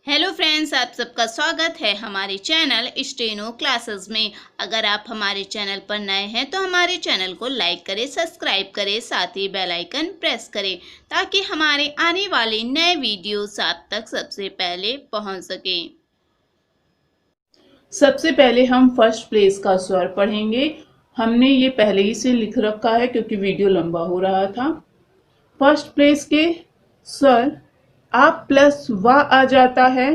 Hello friends, आप सबका स्वागत है हमारे चैनल स्टेनो क्लासेस में। अगर आप हमारे चैनल पर नए हैं तो हमारे चैनल को लाइक करें, सब्सक्राइब करें, साथ ही बेल आइकन प्रेस करें ताकि हमारे आने वाले नए वीडियोस आप तक सबसे पहले पहुंच सके। सबसे पहले हम फर्स्ट प्लेस का स्वर पढ़ेंगे। हमने ये पहले ही से लिख रखा है क्योंकि वीडियो लंबा हो रहा था। फर्स्ट प्लेस के स्वर आ प्लस वा आ जाता है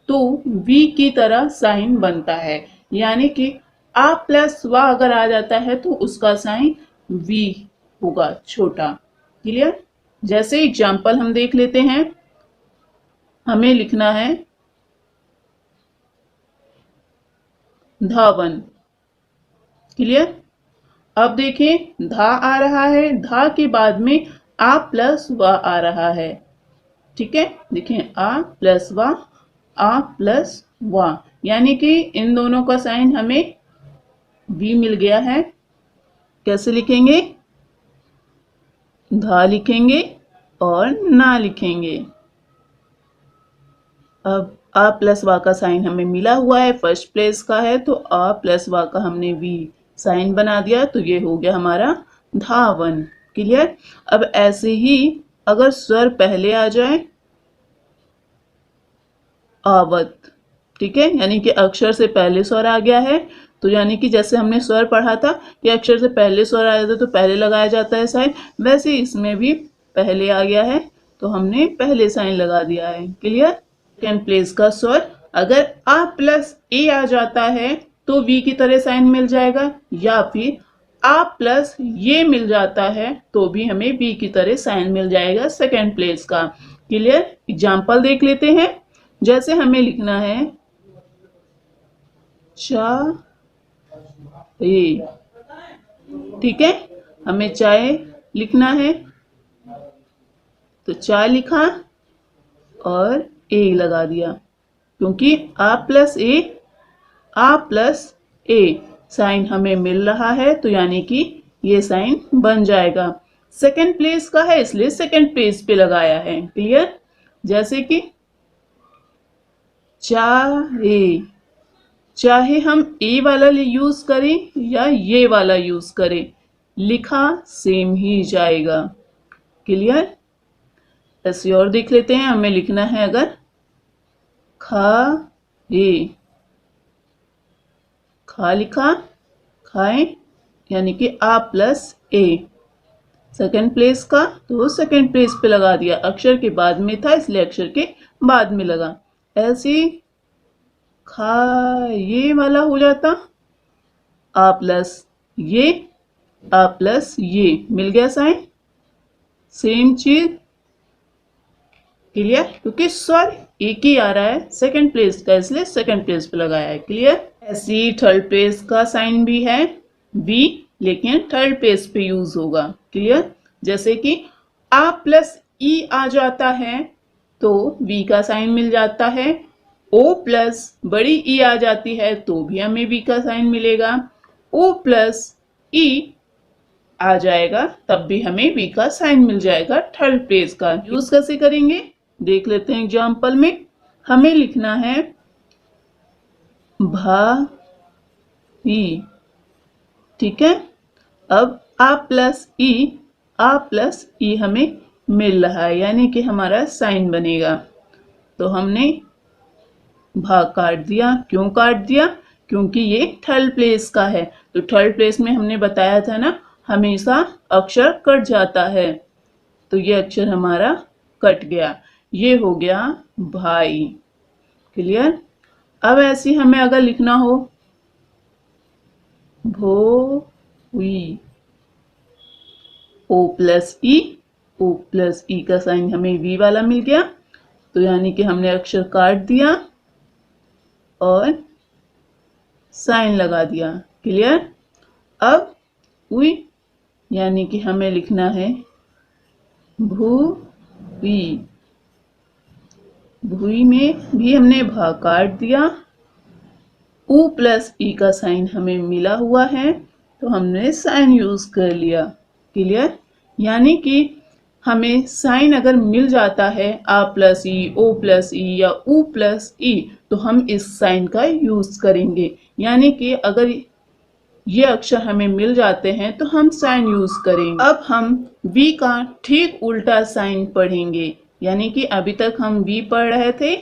तो वी की तरह साइन बनता है, यानी कि आ प्लस वा अगर आ जाता है तो उसका साइन वी होगा, छोटा। क्लियर? जैसे एग्जाम्पल हम देख लेते हैं। हमें लिखना है धावन। क्लियर? अब देखें, धा आ रहा है, धा के बाद में आ प्लस वा आ रहा है। ठीक है, देखें, आ प्लस वा, आ प्लस वा, यानी कि इन दोनों का साइन हमें वी मिल गया है। कैसे लिखेंगे? धा लिखेंगे और ना लिखेंगे। अब आ प्लस वा का साइन हमें मिला हुआ है, फर्स्ट प्लेस का है, तो आ प्लस वा का हमने वी साइन बना दिया, तो ये हो गया हमारा धावन। क्लियर? अब ऐसे ही अगर स्वर पहले आ जाए, आवत, ठीक है, यानी कि अक्षर से पहले स्वर आ गया है, तो यानी कि जैसे हमने स्वर पढ़ा था कि अक्षर से पहले स्वर आया था तो पहले लगाया जाता है साइन, वैसे इसमें भी पहले आ गया है तो हमने पहले साइन लगा दिया है। क्लियर? सेकंड प्लेस का स्वर अगर आ प्लस ए आ जाता है तो वी की तरह साइन मिल जाएगा, या फिर आ प्लस ये मिल जाता है तो भी हमें वी की तरह साइन मिल जाएगा सेकंड प्लेस का। क्लियर? एग्जाम्पल देख लेते हैं। जैसे हमें लिखना है चाय, ठीक है, हमें चाय लिखना है तो चाय लिखा और ए लगा दिया, क्योंकि आ प्लस ए साइन हमें मिल रहा है, तो यानी कि ये साइन बन जाएगा। सेकंड प्लेस का है इसलिए सेकंड प्लेस पे लगाया है। क्लियर? जैसे कि चाहे, चाहे हम ए वाला यूज करें या ये वाला यूज करें, लिखा सेम ही जाएगा। क्लियर? ऐसे और देख लेते हैं। हमें लिखना है अगर खा ए, खा लिखा, खाएं, यानी कि आ प्लस ए सेकंड प्लेस का, तो सेकंड प्लेस पे लगा दिया, अक्षर के बाद में था इसलिए अक्षर के बाद में लगा। ऐसे खा ये वाला हो जाता आ प्लस ये, आ प्लस ये मिल गया साइन, सेम चीज। क्लियर? क्योंकि स्वर एक ही आ रहा है सेकंड प्लेस का, इसलिए सेकंड प्लेस पे लगाया है। क्लियर? ऐसी थर्ड प्लेस का साइन भी है वी, लेकिन थर्ड प्लेस पे यूज होगा। क्लियर? जैसे कि आ प्लस ई आ जाता है तो वी का साइन मिल जाता है, ओ प्लस बड़ी ई आ जाती है तो भी हमें वी का साइन मिलेगा, ओ प्लस ई आ जाएगा तब भी हमें वी का साइन मिल जाएगा थर्ड प्लेस का। यूज कैसे करेंगे देख लेते हैं एग्जाम्पल में। हमें लिखना है भा ई, ठीक है। अब आ प्लस ई हमें मिल रहा है, यानी कि हमारा साइन बनेगा, तो हमने भाग काट दिया। क्यों काट दिया? क्योंकि ये थर्ड प्लेस का है, तो थर्ड प्लेस में हमने बताया था ना, हमेशा अक्षर कट जाता है, तो ये अक्षर हमारा कट गया, ये हो गया भाई। क्लियर? अब ऐसे हमें अगर लिखना हो भो हुई, ओ प्लस ई का साइन हमें वी वाला मिल गया, तो यानी कि हमने अक्षर काट दिया और साइन लगा दिया। क्लियर? अब उई, यानी कि हमें लिखना है भूई, भूई में भी हमने भाग काट दिया, ऊ प्लस ई का साइन हमें मिला हुआ है तो हमने साइन यूज कर लिया। क्लियर? यानी कि हमें साइन अगर मिल जाता है आ प्लस ई, ओ प्लस ई या ऊ प्लस ई, तो हम इस साइन का यूज करेंगे। यानी कि अगर ये अक्षर हमें मिल जाते हैं तो हम साइन यूज करेंगे। अब हम वी का ठीक उल्टा साइन पढ़ेंगे। यानी कि अभी तक हम वी पढ़ रहे थे,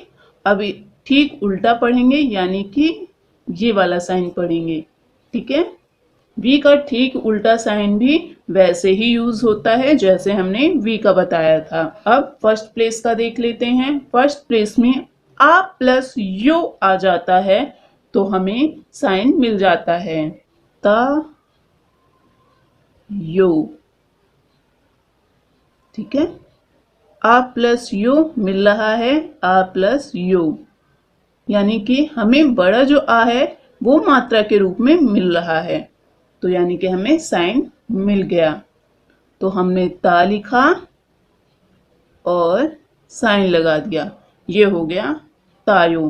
अभी ठीक उल्टा पढ़ेंगे, यानी कि ये वाला साइन पढ़ेंगे। ठीक है, वी का ठीक उल्टा साइन भी वैसे ही यूज होता है जैसे हमने वी का बताया था। अब फर्स्ट प्लेस का देख लेते हैं। फर्स्ट प्लेस में आ प्लस यो आ जाता है तो हमें साइन मिल जाता है ता यो। ठीक है, आ प्लस यो मिल रहा है, आ प्लस यो, यानी कि हमें बड़ा जो आ है वो मात्रा के रूप में मिल रहा है, तो यानी कि हमें साइन मिल गया। तो हमने ता लिखा और साइन लगा दिया, ये हो गया तायो।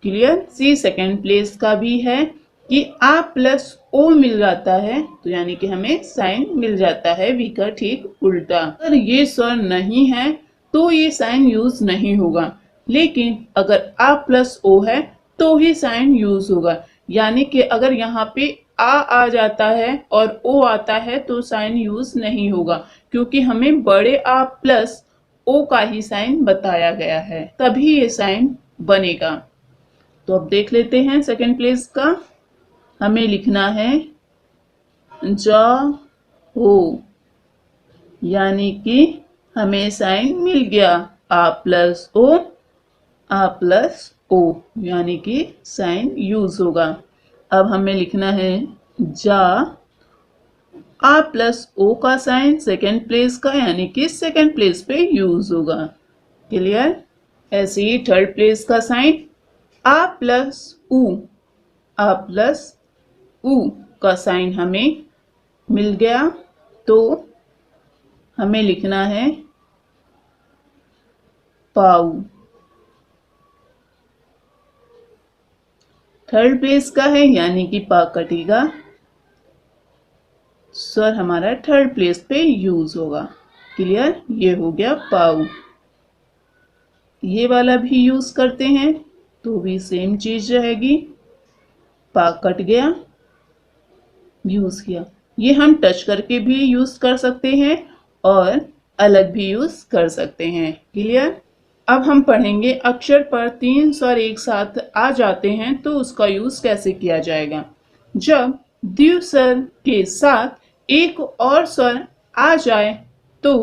क्लियर। सी सेकेंड प्लेस का भी है कि आ प्लस ओ मिल जाता है तो यानी कि हमें साइन मिल जाता है वी का ठीक उल्टा। अगर ये स्वर नहीं है तो ये साइन यूज नहीं होगा, लेकिन अगर आ प्लस ओ है तो ही साइन यूज होगा। यानी कि अगर यहाँ पे आ जाता है और ओ आता है तो साइन यूज नहीं होगा, क्योंकि हमें बड़े आ प्लस ओ का ही साइन बताया गया है, तभी ये साइन बनेगा। तो अब देख लेते हैं सेकेंड प्लेस का। हमें लिखना है जा हो, यानी कि हमें साइन मिल गया आ प्लस ओ, आ प्लस ओ, यानी कि साइन यूज होगा। अब हमें लिखना है जा, आ प्लस ओ का साइन सेकेंड प्लेस का, यानी कि सेकेंड प्लेस पे यूज होगा। क्लियर। ऐसे ही थर्ड प्लेस का साइन आ प्लस ऊ, आ प्लस ऊ का साइन हमें मिल गया, तो हमें लिखना है पाऊ। थर्ड प्लेस का है, यानी कि पा कटेगा, स्वर हमारा थर्ड प्लेस पे यूज होगा। क्लियर। ये हो गया पाऊ। ये वाला भी यूज करते हैं तो भी सेम चीज रहेगी, पा कट गया, यूज किया। ये हम टच करके भी यूज कर सकते हैं और अलग भी यूज कर सकते हैं। क्लियर। अब हम पढ़ेंगे अक्षर पर तीन स्वर एक साथ आ जाते हैं तो उसका यूज कैसे किया जाएगा। जब द्वितीय स्वर के साथ एक और स्वर आ जाए तो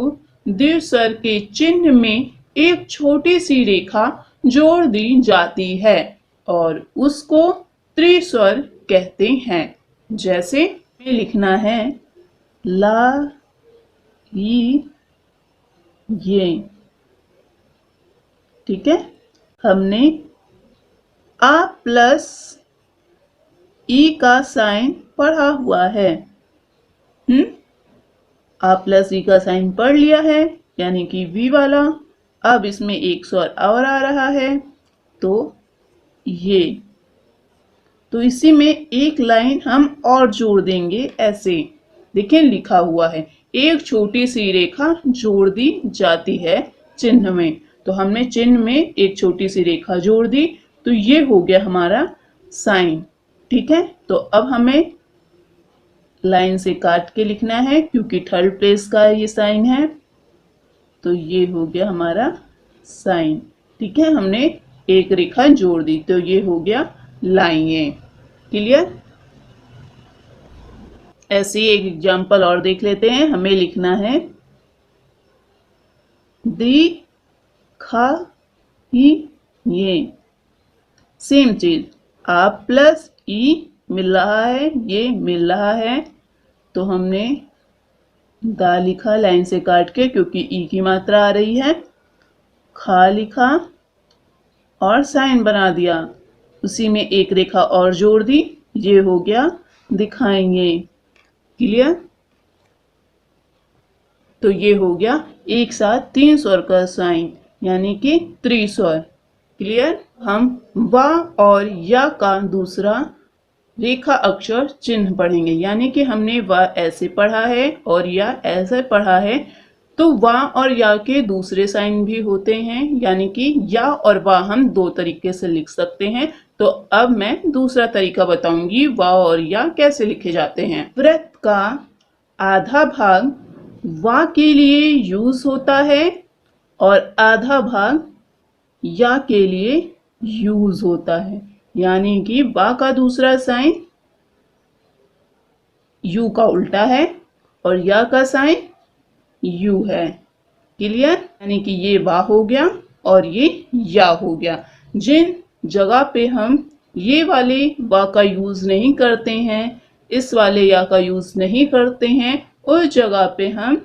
द्वितीय स्वर के चिन्ह में एक छोटी सी रेखा जोड़ दी जाती है और उसको त्रिस्वर कहते हैं। जैसे में लिखना है ला ई ये। ठीक है, हमने आ प्लस ई का साइन पढ़ा हुआ है। आ प्लस ई का साइन पढ़ लिया है, यानी कि वी वाला। अब इसमें एक स्वर और आ रहा है तो ये, तो इसी में एक लाइन हम और जोड़ देंगे। ऐसे देखें लिखा हुआ है एक छोटी सी रेखा जोड़ दी जाती है चिन्ह में, तो हमने चिन्ह में एक छोटी सी रेखा जोड़ दी, तो ये हो गया हमारा साइन। ठीक है, तो अब हमें लाइन से काट के लिखना है क्योंकि थर्ड प्लेस का ये साइन है, तो ये हो गया हमारा साइन। ठीक है, हमने एक रेखा जोड़ दी तो ये हो गया लाइनें। क्लियर। ऐसे ही एक एग्जांपल और देख लेते हैं। हमें लिखना है दी खा ही ये। सेम चीज, आ प्लस ई मिल रहा है, ये मिल रहा है, तो हमने दा लिखा लाइन से काट के क्योंकि ई की मात्रा आ रही है, खा लिखा और साइन बना दिया, उसी में एक रेखा और जोड़ दी, ये हो गया दिखाएंगे। क्लियर। तो ये हो गया एक साथ तीन स्वर का साइन, यानी कि त्रिस्वर। क्लियर। हम वा और या का दूसरा रेखा अक्षर चिन्ह पढ़ेंगे, यानी कि हमने वा ऐसे पढ़ा है और या ऐसे पढ़ा है, तो वाह और या के दूसरे साइन भी होते हैं, यानी कि या और वाह हम दो तरीके से लिख सकते हैं। तो अब मैं दूसरा तरीका बताऊंगी वाह और या कैसे लिखे जाते हैं। वृत्त का आधा भाग वाह के लिए यूज होता है और आधा भाग या के लिए यूज होता है, यानी कि वाह का दूसरा साइन यू का उल्टा है और या का साइन यू है। क्लियर? यानी कि ये वाह हो गया और ये या हो गया। जिन जगह पे हम ये वाले वाह का यूज नहीं करते हैं, इस वाले या का यूज नहीं करते हैं, उस जगह पे हम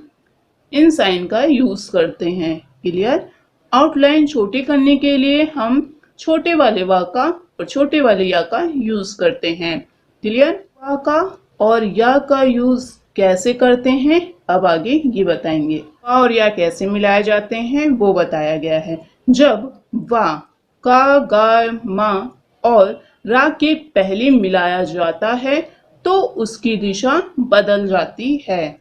इन साइन का यूज करते हैं। क्लियर? आउटलाइन छोटी करने के लिए हम छोटे वाले वाह का और छोटे वाले या का यूज करते हैं। क्लियर? वाह का और या का यूज कैसे करते हैं अब आगे ये बताएंगे। वाह और या कैसे मिलाए जाते हैं वो बताया गया है। जब वाह का, गा, मा और रा के पहले मिलाया जाता है तो उसकी दिशा बदल जाती है।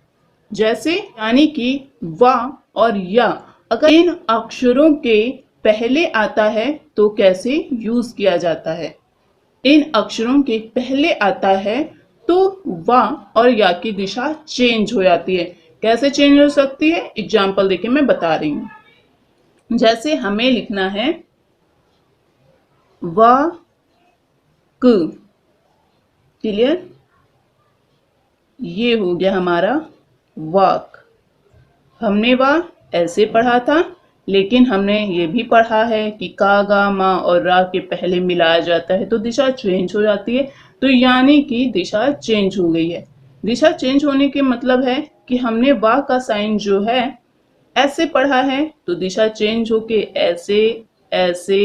जैसे यानी कि वाह और या अगर इन अक्षरों के पहले आता है तो कैसे यूज किया जाता है। इन अक्षरों के पहले आता है तो वाह और या की दिशा चेंज हो जाती है। कैसे चेंज हो सकती है, एग्जाम्पल देके मैं बता रही हूं। जैसे हमें लिखना है वाह क। क्लियर? ये हो गया हमारा वाक। हमने वाह ऐसे पढ़ा था, लेकिन हमने ये भी पढ़ा है कि का, गा, मा और रा के पहले मिलाया जाता है तो दिशा चेंज हो जाती है। तो यानी कि दिशा चेंज हो गई है। दिशा चेंज होने के मतलब है कि हमने वाह का साइन जो है ऐसे पढ़ा है तो दिशा चेंज होके ऐसे ऐसे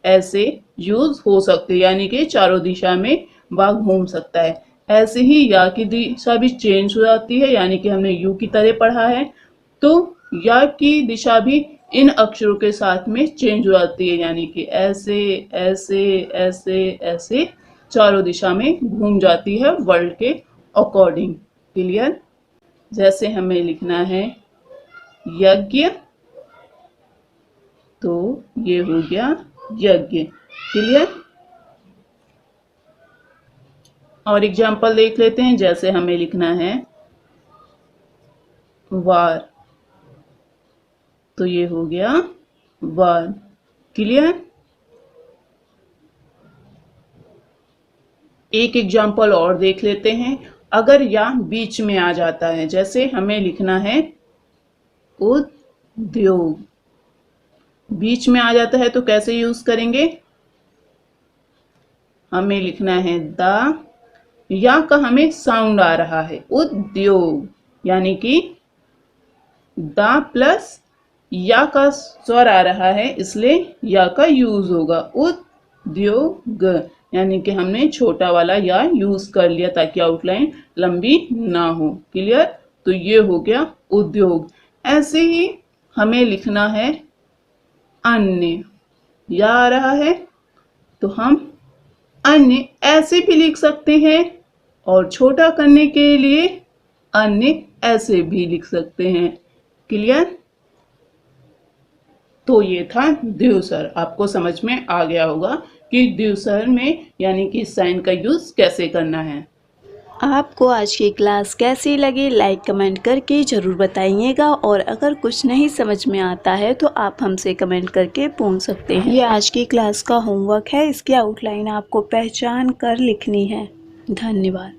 ऐसे यूज हो सकते, यानी कि चारों दिशा में वाह घूम सकता है। ऐसे ही या की दिशा भी चेंज हो जाती है, यानी कि हमने यू की तरह पढ़ा है तो या की दिशा भी इन अक्षरों के साथ में चेंज हो जाती है, यानी कि ऐसे ऐसे ऐसे ऐसे चारों दिशा में घूम जाती है वर्ल्ड के अकॉर्डिंग। क्लियर? जैसे हमें लिखना है यज्ञ तो ये हो गया यज्ञ। क्लियर? और एग्जाम्पल देख लेते हैं। जैसे हमें लिखना है वार तो ये हो गया वार। क्लियर? एक एग्जाम्पल और देख लेते हैं। अगर या बीच में आ जाता है, जैसे हमें लिखना है उद्योग, बीच में आ जाता है तो कैसे यूज करेंगे। हमें लिखना है दा, या का हमें साउंड आ रहा है उद्योग, यानी कि दा प्लस या का स्वर आ रहा है इसलिए या का यूज होगा उद्योग, यानी कि हमने छोटा वाला या यूज कर लिया ताकि आउटलाइन लंबी ना हो। क्लियर? तो ये हो गया उद्योग। ऐसे ही हमें लिखना है अन्य, या आ रहा है तो हम अन्य ऐसे भी लिख सकते हैं और छोटा करने के लिए अन्य ऐसे भी लिख सकते हैं। क्लियर? तो ये था द्विस्वर। आपको समझ में आ गया होगा कि द्विस्वर में यानी कि साइन का यूज कैसे करना है। आपको आज की क्लास कैसी लगी लाइक कमेंट करके ज़रूर बताइएगा, और अगर कुछ नहीं समझ में आता है तो आप हमसे कमेंट करके पूछ सकते हैं। ये आज की क्लास का होमवर्क है, इसकी आउटलाइन आपको पहचान कर लिखनी है। धन्यवाद।